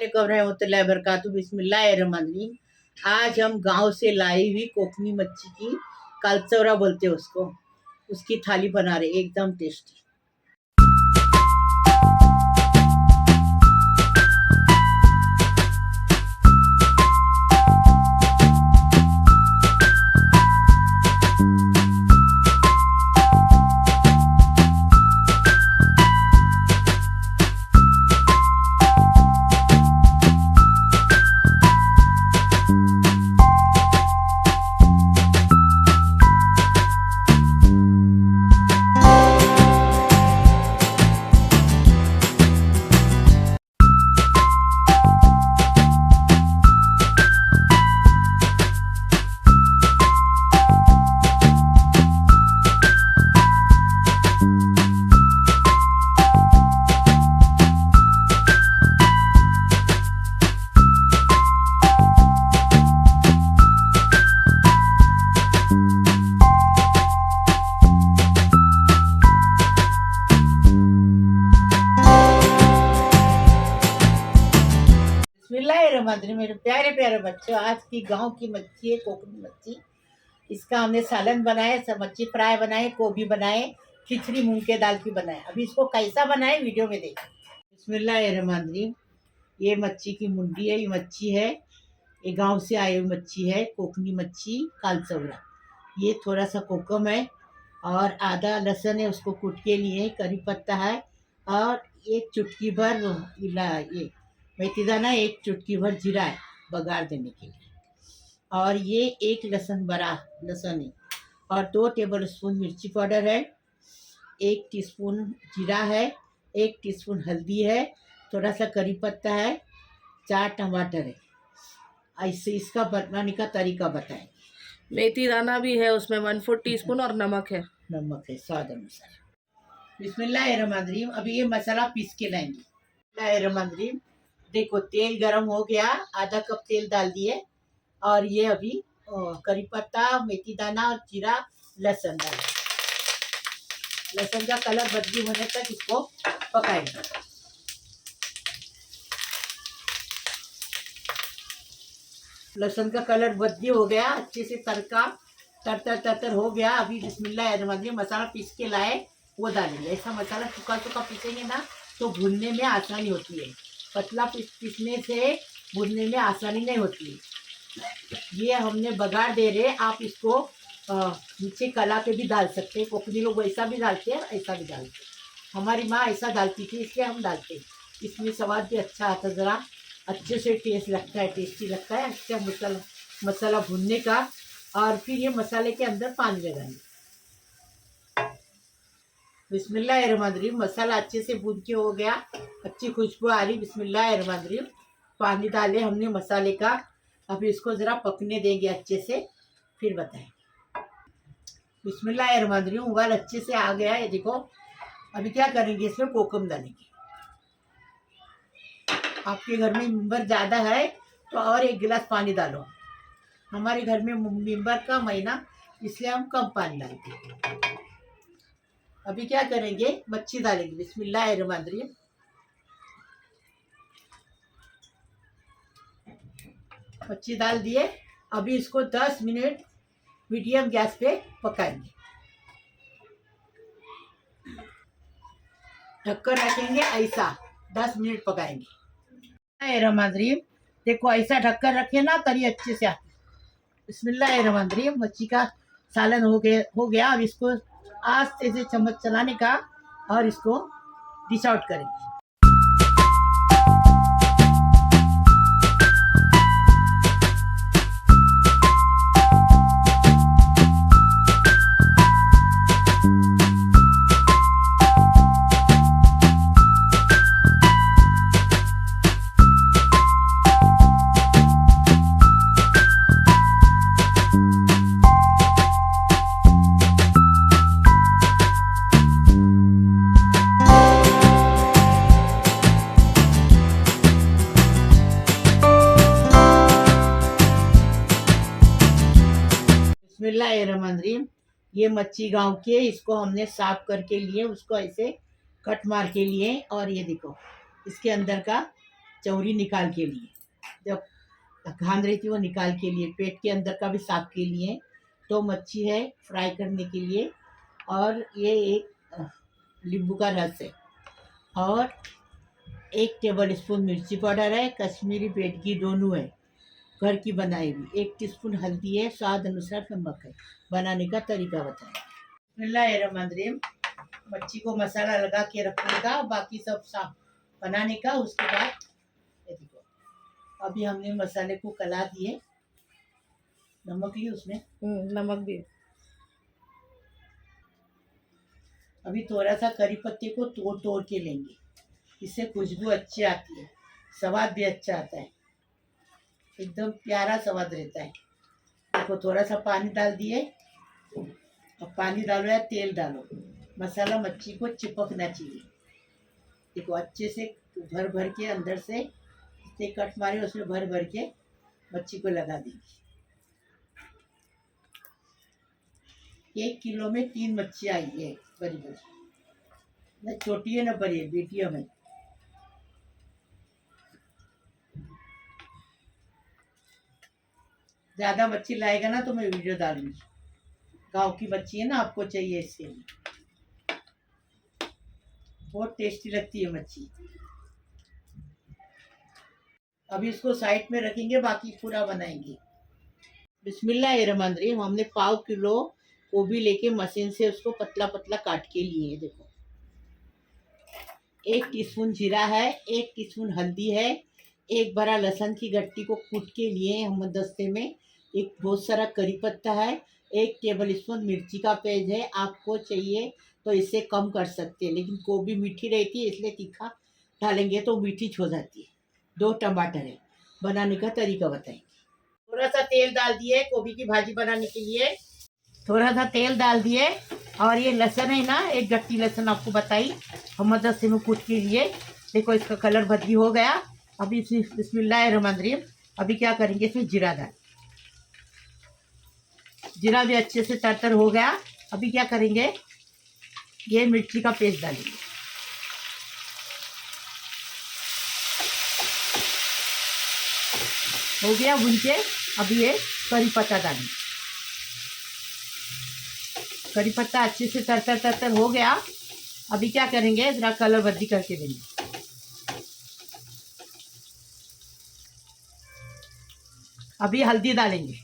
वबरकातुहू बिस्मिल्लाहिर्रहमानिर्रहीम। आज हम गांव से लाई हुई कोकनी मच्छी की कालचौरा बोलते हैं उसको, उसकी थाली बना रहे, एकदम टेस्टी। बिस्मिल्लाहिर्रहमानिर्रहीम। मेरे प्यारे प्यारे बच्चों, आज की गांव की मच्छी है कोकनी मच्छी। इसका हमने सालन बनाए, सब मच्छी फ्राई बनाए, गोभी बनाए, खिचड़ी मूंग के दाल की बनाए। अभी इसको कैसा बनाए वीडियो में देखें। बिस्मिल्लाहिर्रहमानिर्रहीम। ये मच्छी की मुंडी है, ये मच्छी है, ये गांव से आई हुई मच्छी है, कोकनी मच्छी कालचौरा। ये थोड़ा सा कोकम है और आधा लहसुन है, उसको कूट के लिए, करी पत्ता है और एक चुटकी भर ये मेथी दाना, एक चुटकी भर जीरा है बघार देने के लिए। और ये एक लहसुन बड़ा लहसुन है और 2 टेबल स्पून मिर्ची पाउडर है, 1 टीस्पून जीरा है, 1 टीस्पून हल्दी है, थोड़ा सा करी पत्ता है, 4 टमाटर है। ऐसे इसका बनाने का तरीका बताएं। मेथी दाना भी है उसमें 1/4 टीस्पून और नमक है स्वाद अनुसार। बिस्मिल्लाहिर्रहमानिर्रहीम। अभी ये मसाला पीस के लाएंगे। बिस्मिल्लाहिर्रहमानिर्रहीम। देखो तेल गरम हो गया, आधा कप तेल डाल दिए और ये अभी करी पत्ता, मेथी दाना और जीरा, लहसुन डाल। लहसुन का कलर बदली होने तक इसको पकाएंगे। लहसुन का कलर बदली हो गया, अच्छे से तड़का तर हो गया। अभी बिस्मिल्लाहिर्रहमानिर्रहीम मसाला पीस के लाए वो डालेंगे। ऐसा मसाला सूखा सूखा पीसेंगे ना तो भूनने में आसानी होती है, पतला पीसने से भूनने में आसानी नहीं होती है। ये हमने बघार दे रहे, आप इसको नीचे कला पे भी डाल सकते हैं। कोकनी लोग वैसा भी डालते हैं, ऐसा भी डालते हैं। हमारी माँ ऐसा डालती थी, इसलिए हम डालते हैं। इसमें स्वाद भी अच्छा आता, ज़रा अच्छे से टेस्ट लगता है, टेस्टी लगता है। अच्छा मसाला भूनने का और फिर ये मसाले के अंदर पानी लगाएंगे। बिस्मिल्लाहिर्रहमानिर्रहीम। मसाला अच्छे से भून के हो गया, अच्छी खुशबू आ रही। बिस्मिल्लाहिर्रहमानिर्रहीम। पानी डाले हमने मसाले का, अभी इसको ज़रा पकने देंगे अच्छे से, फिर बताएं। बिस्मिल्लाहिर्रहमानिर्रहीम। उबाल अच्छे से आ गया है, देखो। अभी क्या करेंगे, इसमें कोकम डालेंगे। आपके घर में मेंबर ज़्यादा है तो और 1 गिलास पानी डालो। हमारे घर में मेंबर कम है ना, इसलिए हम कम पानी डालते हैं। अभी क्या करेंगे, मच्छी डालेंगे। बिस्मिल्लाहिर्रहमानिर्रहीम। मच्छी डाल दिए। अभी इसको 10 मिनट मीडियम गैस पे पकाएंगे। ढक्कन रखेंगे, ऐसा 10 मिनट पकाएंगे। बिस्मिल्लाहिर्रहमानिर्रहीम। देखो ऐसा ढक्कन रखे ना तरी अच्छे से आती। बिस्मिल्लाहिर्रहमानिर्रहीम। मच्छी का सालन हो गया। अब इसको आस्ते से चम्मच चलाने का और इसको डिश आउट करेंगे। बिस्मिल्लाहिर्रहमानिर्रहीम। ये मच्छी गांव की है, इसको हमने साफ करके लिए, उसको ऐसे कट मार के लिए। और ये देखो इसके अंदर का चौरी निकाल के लिए, जब घान रही थी वो निकाल के लिए, पेट के अंदर का भी साफ के लिए। तो मच्छी है फ्राई करने के लिए। और ये एक नींबू का रस है। और 1 टेबल स्पून मिर्ची पाउडर है, कश्मीरी रेड की दोनों है, घर की बनाई हुई। 1 टीस्पून हल्दी है, स्वाद अनुसार नमक है। बनाने का तरीका बताएं। बिस्मिल्लाहिर्रहमानिर्रहीम। मच्छी को मसाला लगा के रखने का, बाकी सब साफ बनाने का। उसके बाद ये देखो, अभी हमने मसाले को कला दिए, नमक लिए उसमें, नमक भी। अभी थोड़ा सा करी पत्ते को तोड़ तोड़ के लेंगे, इससे खुशबू अच्छी आती है, स्वाद भी अच्छा आता है, एकदम प्यारा स्वाद रहता है। देखो थोड़ा सा पानी डाल दिए। अब पानी डालो या तेल डालो, मसाला मच्छी को चिपकना चाहिए। देखो अच्छे से भर भर के अंदर से जितने कट मारे उसमें भर भर के मच्छी को लगा देंगे। 1 किलो में 3 मच्छी आई है, बड़ी बड़ी, न छोटी है न बड़ी है, मीडियम है। ज़्यादा मच्छी लाएगा ना तो मैं वीडियो डालूंगी। गांव की मच्छी है ना, आपको चाहिए इसके लिए, बहुत टेस्टी लगती है मच्छी। अभी इसको साइड में रखेंगे, बाकी पूरा बनाएंगे। बिस्मिल्लाहिर्रहमानिर्रहीम। हमने 1/4 किलो गोभी लेके मशीन से उसको पतला पतला काट के लिए। देखो 1 टीस्पून जीरा है, 1 टीस्पून हल्दी है, 1 बड़ा लहसुन की गट्टी को कूट के लिए हम दस्ते में, एक बहुत सारा करी पत्ता है, 1 टेबल स्पून मिर्ची का पेज है। आपको चाहिए तो इससे कम कर सकते हैं, लेकिन गोभी मीठी रहती है इसलिए तीखा डालेंगे तो मीठी हो जाती है। 2 टमाटर है। बनाने का तरीका बताएंगे। थोड़ा सा तेल डाल दिए गोभी की भाजी बनाने के लिए, थोड़ा सा तेल डाल दिए। और ये लहसुन है ना, 1 गट्टी लहसुन आपको बताई हम दस्ते में कूट के लिए। देखो इसका कलर बदली हो गया। अभी बिस्मिल्लाहिर्रहमानिर्रहीम। अभी क्या करेंगे, इसमें जीरा डाल, जीरा भी अच्छे से तरतर हो गया। अभी क्या करेंगे, ये मिर्ची का पेस्ट डालेंगे। हो गया भून के। अभी ये करी पत्ता डालेंगे। करी पत्ता अच्छे से तरतर तरतर हो गया। अभी क्या करेंगे, जरा कलर बदली करके देंगे। अभी हल्दी डालेंगे।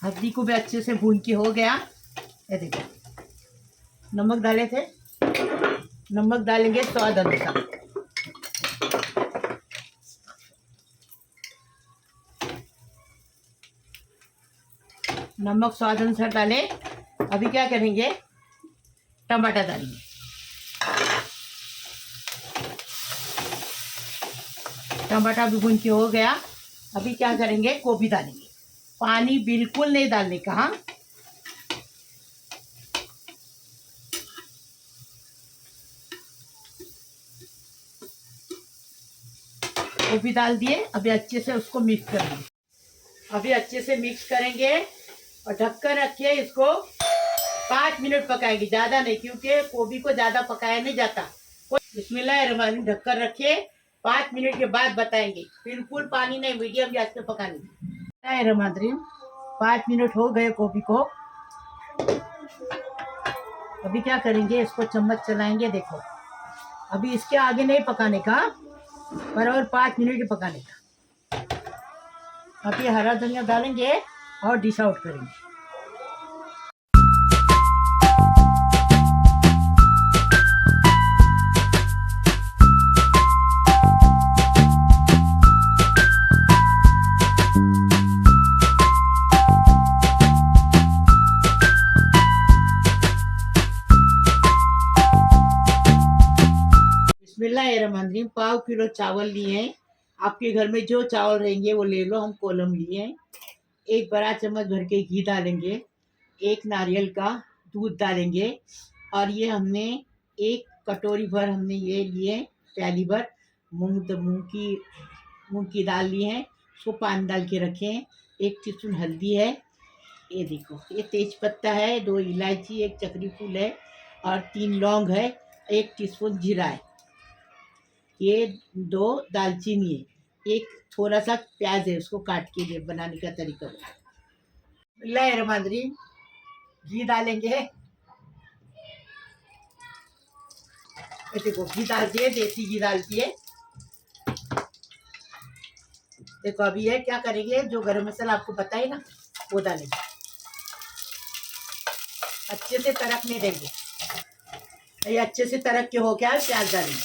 हल्दी को भी अच्छे से भून के हो गया। ये देखो नमक डाले थे, नमक डालेंगे स्वाद अनुसार। नमक स्वाद अनुसार डाले। अभी क्या करेंगे, टमाटर डालेंगे। टमाटर भी भून के हो गया। अभी क्या करेंगे, गोभी डालेंगे। पानी बिल्कुल नहीं डालने का, हाँ। गोभी डाल दिए। अभी अच्छे से उसको मिक्स करेंगे। अभी अच्छे से मिक्स करेंगे और ढककर रखिए। इसको 5 मिनट पकाएंगे, ज़्यादा नहीं, क्योंकि गोभी को ज़्यादा पकाया नहीं जाता। बिस्मिल्लाहिर्रहमानिर्रहीम। ढककर रखिए, 5 मिनट के बाद बताएंगे। बिल्कुल पानी नहीं, मीडियम गैस पे पकानी। बिस्मिल्लाहिर्रहमानिर्रहीम। 5 मिनट हो गए गोभी को। अभी क्या करेंगे, इसको चम्मच चलाएंगे। देखो अभी इसके आगे नहीं पकाने का, बराबर 5 मिनट पकाने का। अभी हरा धनिया डालेंगे और डिश आउट करेंगे। बिस्मिल्लाहिर्रहमानिर्रहीम। 1/4 किलो चावल लिए हैं। आपके घर में जो चावल रहेंगे वो ले लो। हम कोलम लिए हैं। 1 बड़ा चम्मच भर के घी डालेंगे। 1 नारियल का दूध डालेंगे। और ये हमने 1 कटोरी भर हमने ये लिए, प्याली भर मूंग की दाल लिए हैं। उसको पानी डाल के रखें। 1 टीस्पून हल्दी है। ये देखो ये तेज पत्ता है, 2 इलायची, 1 चक्री फूल है और 3 लौंग है। 1 टीस्पून जीरा है, ये 2 दालचीनी है, एक थोड़ा सा प्याज है, उसको काट के ये बनाने का तरीका। बिस्मिल्लाहिर्रहमानिर्रहीम, घी डालेंगे। ये देखो घी डालती है, देसी घी डालती है। देखो अभी ये क्या करेंगे, जो गरम मसाला आपको बताए ना वो डालेंगे, अच्छे से तड़कने देंगे। ये अच्छे से तड़क के हो गया, प्याज डालेंगे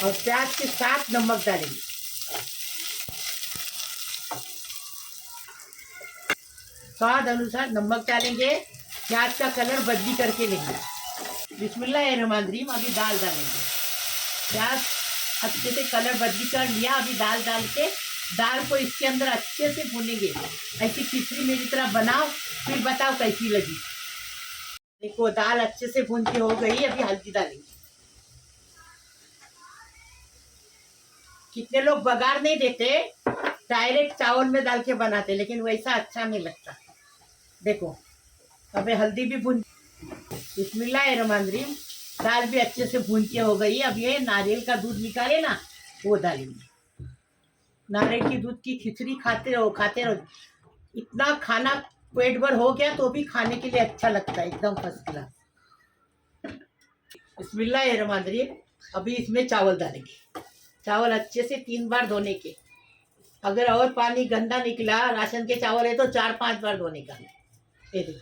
और प्याज के साथ नमक डालेंगे। स्वाद अनुसार नमक डालेंगे, प्याज का कलर बदली करके लेंगे। बिस्मिल्लाहिर्रहमानिर्रहीम, अभी दाल डालेंगे। प्याज अच्छे से कलर बदली कर लिया, अभी दाल डाल के दाल को इसके अंदर अच्छे से भूनेंगे। ऐसी खिचड़ी मेरी तरह बनाओ, फिर बताओ कैसी लगी। देखो दाल अच्छे से भून के हो गई, अभी हल्दी डालेंगे। कितने लोग बघार नहीं देते, डायरेक्ट चावल में डाल के बनाते, लेकिन वैसा अच्छा नहीं लगता। देखो अभी हल्दी भी भून। बिस्मिल्लाहिर्रहमानिर्रहीम, दाल भी अच्छे से भून के हो गई। अब ये नारियल का दूध निकाले ना, वो डालेंगे। नारियल की दूध की खिचड़ी खाते रहो खाते रहो, इतना खाना पेट भर हो गया तो भी खाने के लिए अच्छा लगता है, एकदम फर्स्ट क्लास। बिस्मिल्लाहिर्रहमानिर्रहीम, अभी इसमें चावल डालेंगे। चावल अच्छे से 3 बार धोने के, अगर और पानी गंदा निकला, राशन के चावल है तो 4-5 बार धोने का। ये देखो,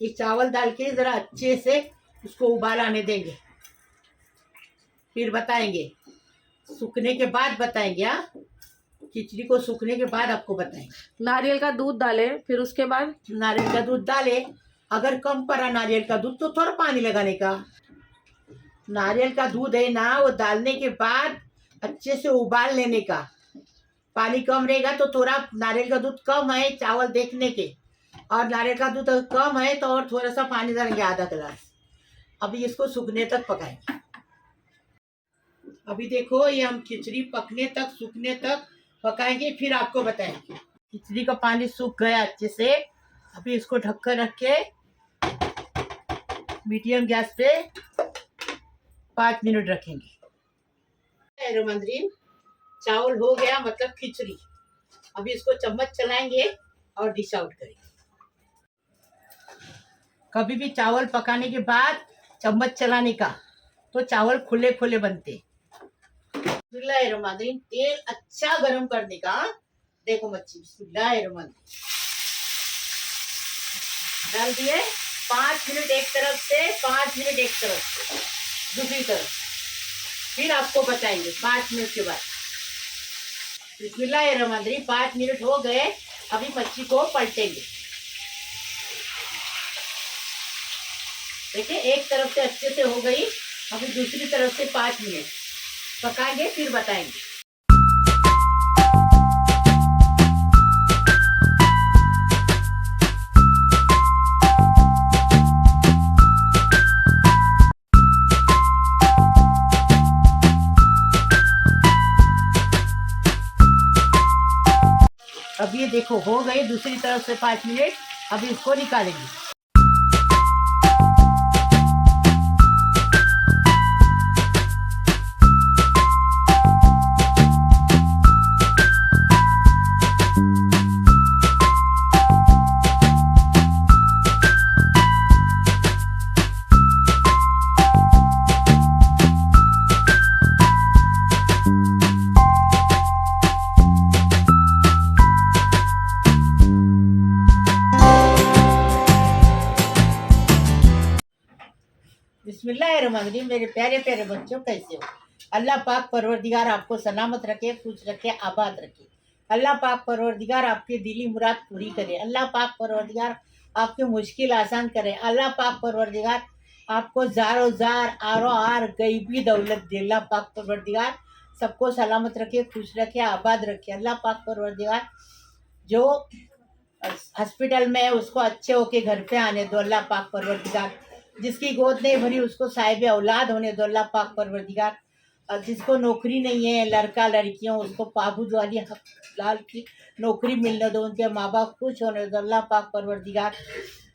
ये चावल डाल के ज़रा अच्छे से उसको उबाल आने देंगे, फिर बताएंगे। सूखने के बाद बताएंगे। हाँ, खिचड़ी को सूखने के बाद आपको बताएंगे। नारियल का दूध डाले, फिर उसके बाद नारियल का दूध डाले, अगर कम पड़ा नारियल का दूध तो थोड़ा पानी लगाने का। नारियल का दूध है ना, वो डालने के बाद अच्छे से उबाल लेने का। पानी कम रहेगा तो थोड़ा, नारियल का दूध कम है चावल देखने के, और नारियल का दूध कम है तो और थोड़ा सा पानी डालेंगे, आधा गिलास। अभी इसको सूखने तक पकाएंगे। अभी देखो ये हम खिचड़ी पकने तक, सूखने तक पकाएंगे, फिर आपको बताएंगे। खिचड़ी का पानी सूख गया अच्छे से, अभी इसको ढककर रख के मीडियम गैस पे 5 मिनट रखेंगे। रोमंद्रीन, चावल हो गया, मतलब खिचड़ी। अभी इसको चम्मच चलाएंगे और डिश आउट करेंगे। कभी भी चावल पकाने के बाद चम्मच चलाने का, तो चावल खुले खुले बनते। बिस्मिल्लाहिर्रहमानिर्रहीम, तेल अच्छा गरम करने का। देखो मच्छी, बिस्मिल्लाहिर्रहमानिर्रहीम डाल दिए। 5 मिनट एक तरफ से, 5 मिनट एक तरफ से, दूसरी तरफ। फिर आपको बताएंगे 5 मिनट के बाद। बिस्मिल्लाहिर्रहमानिर्रहीम, 5 मिनट हो गए, अभी मच्छी को पलटेंगे। देखिए एक तरफ से अच्छे से हो गई, अभी दूसरी तरफ से 5 मिनट पकाएंगे, फिर बताएंगे। अब ये देखो हो गई दूसरी तरफ से 5 मिनट, अभी इसको निकालेंगे। बिस्मिल्लाहिर्रहमानिर्रहीम, मेरे प्यारे प्यारे बच्चों, कैसे हो? अल्लाह पाक परवरदिगार आपको सलामत रखे, खुश रखे, आबाद रखे। अल्लाह पाक परवरदिगार आपकी दिली मुराद पूरी करे। अल्लाह पाक परवरदिगार आपकी मुश्किल आसान करे। अल्लाह पाक परवरदिगार आपको ज़ारो ज़ार आरो आर गईबी दौलत दे। अल्लाह पाक परवरदिगार सबको सलामत रखे, खुश रखे, आबाद रखे। अल्लाह पाक परवरदिगार जो हॉस्पिटल में है उसको अच्छे होके घर पे आने दो। अल्लाह पाक परवरदिगार जिसकी गोद नहीं भरी उसको साहिब औलाद होने दो। अल्लाह पाक परवरदिगार और जिसको नौकरी नहीं है, लड़का लड़कियों, उसको पाबूद वाली हक लाल की नौकरी मिलने दो, उनके माँ बाप खुश होने दो। अल्लाह पाक परवरदिगार,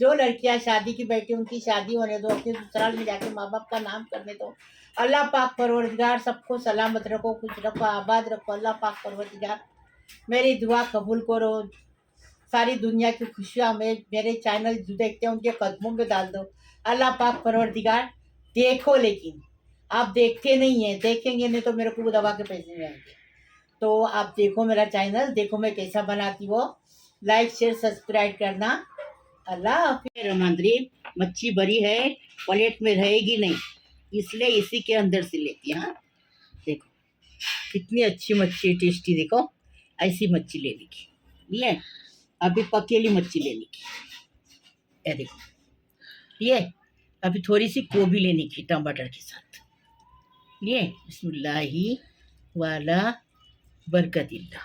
जो लड़कियां शादी की बैठी उनकी शादी होने दो, अपने ससुराल में जाके माँ बाप का नाम करने दो। अल्लाह पाक परवरदिगार सबको सलामत रखो, खुश रखो, आबाद रखो। अल्लाह पाक परवरदिगार मेरी दुआ कबूल करो। सारी दुनिया की खुशियाँ में मेरे चैनल जो देखते हैं उनके कदमों में डाल दो। अल्लाह पाक परवरदिगार देखो, लेकिन आप देखते नहीं हैं, देखेंगे नहीं तो मेरे को दवा के पैसे जाएंगे। तो आप देखो मेरा चैनल, देखो मैं कैसा बनाती हूँ। लाइक शेयर सब्सक्राइब करना। अल्लाह हाफिज़। रमांद्री मच्छी बड़ी है, प्लेट में रहेगी नहीं, इसलिए इसी के अंदर से लेती है। हाँ देखो कितनी अच्छी मच्छी है, टेस्टी। देखो ऐसी मच्छी लेने की, ये अभी पकेली मच्छी लेने की, ये देखो ये अभी थोड़ी सी गोभी लेने की टमाटर के साथ। ये बिस्मिल्लाही वाला बरकतिल्ला।